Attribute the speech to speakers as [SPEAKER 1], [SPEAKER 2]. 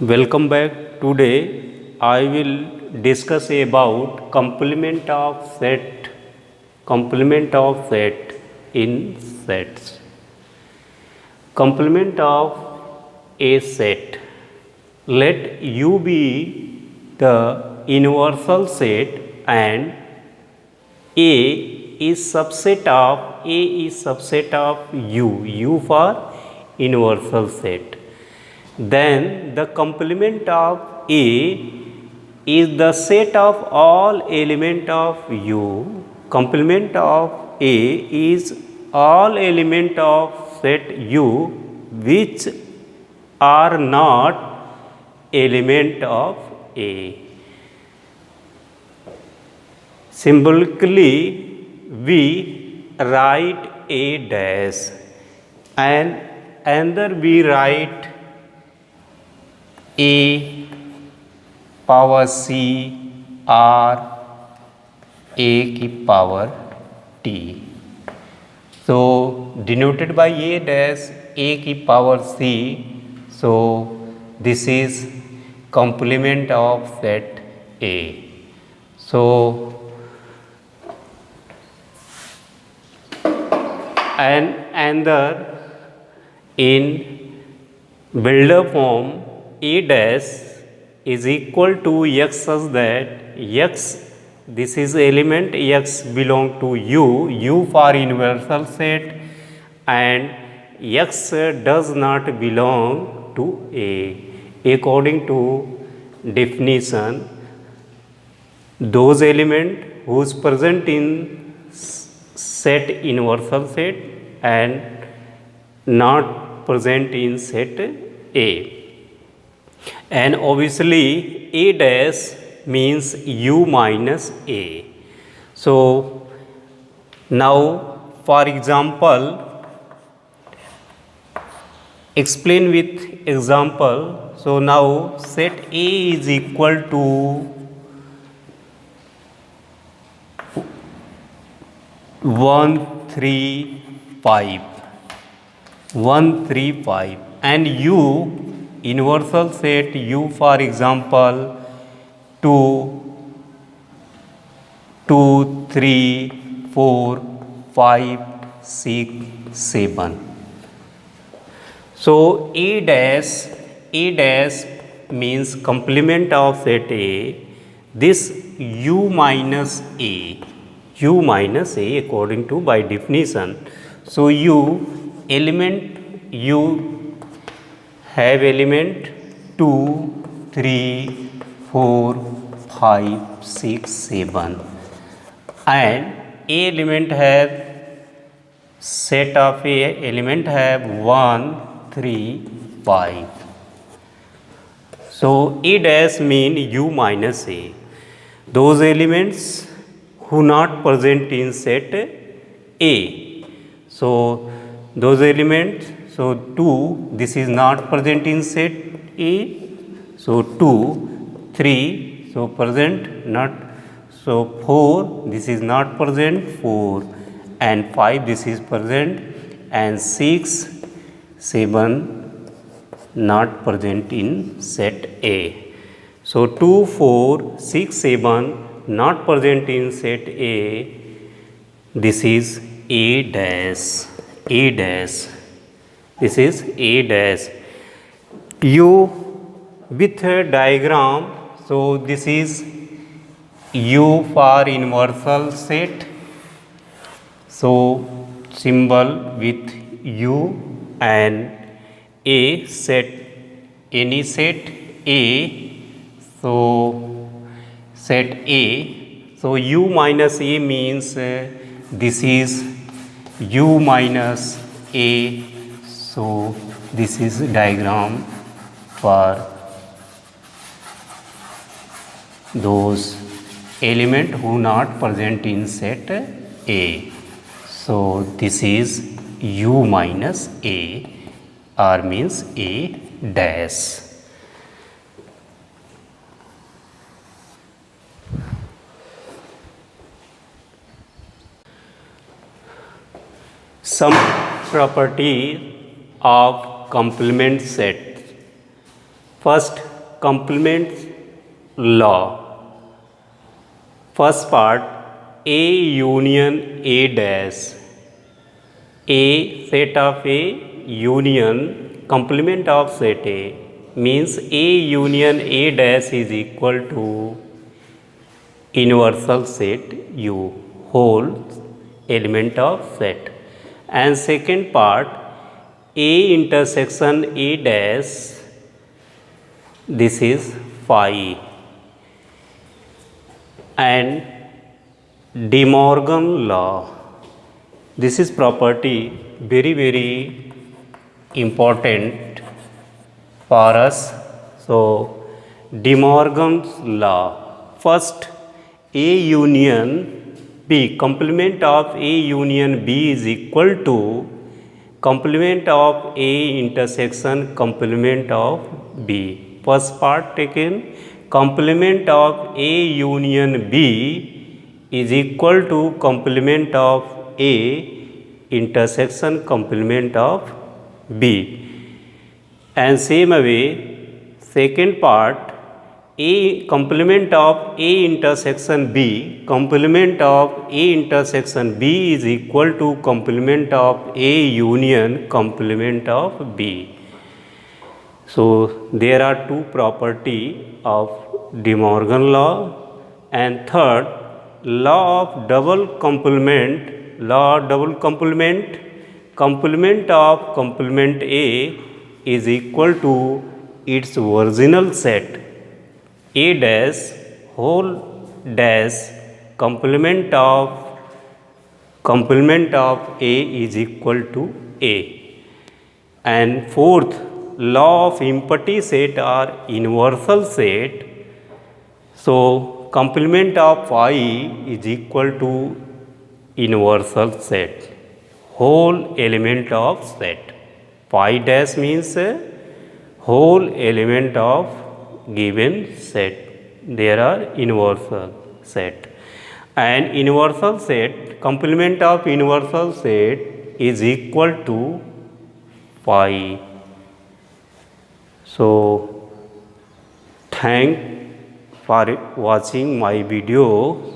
[SPEAKER 1] Welcome back. Today I will discuss about complement of set in sets. Complement of a set. Let U be the universal set and A is subset of U for universal set. Then the complement of A is the set of all element of U. Complement of A is all element of set U which are not element of A. Symbolically, we write A dash and another we write A power C or A की power T. So denoted by A dash A की power C. So this is complement of set A. So and another in builder form A dash is equal to X such that X, this is element X belong to U for universal set, and X does not belong to A. According to definition, those element whose present in set universal set and not present in set A. And obviously A dash means U minus A. So now for example, explain with example. So now set A is equal to 1 3 5 and U universal set U for example 2 2 3 4 5 6 7. So A dash means complement of set A. This U minus A according to by definition. So U have element 2 3 4 5 6 7 and A element have set of A element have 1 3 5. So A dash mean U minus A. Those elements who not present in set A. So those elements, so 2, this is not present in set A. So 2, 3, so present not. So 4, this is not present 4, and 5, this is present, and 6, 7 not present in set A. So 2, 4, 6, 7 not present in set A. This is A dash. This is A dash. U with a diagram. So this is U for universal set. So symbol with U and A set, any set A. So set A. So U minus A means this is U minus A. So this is diagram for those element who not present in set A. So this is U minus A or means A dash. Some property of complement set. First, complement law. First part, A union A dash. A set of A union complement of set A means A union A dash is equal to universal set U, whole element of set. And second part, A intersection A dash, this is phi. And De Morgan law, this is property very important for us. So De Morgan's law, first A union B, complement of A union B is equal to complement of A intersection complement of B. First part taken, complement of A union B is equal to complement of A intersection complement of B. And same way, second part, A complement of A intersection B, complement of A intersection B is equal to complement of A union complement of B. So there are two property of De Morgan law. And third, law of double complement, law of double complement, complement of complement A is equal to its original set A dash whole dash complement of A is equal to A. And fourth, law of empty set or universal set. So complement of phi is equal to universal set, whole element of set. Phi dash means whole element of given set. There are universal set. And universal set, complement of universal set is equal to phi. So thank for watching my video.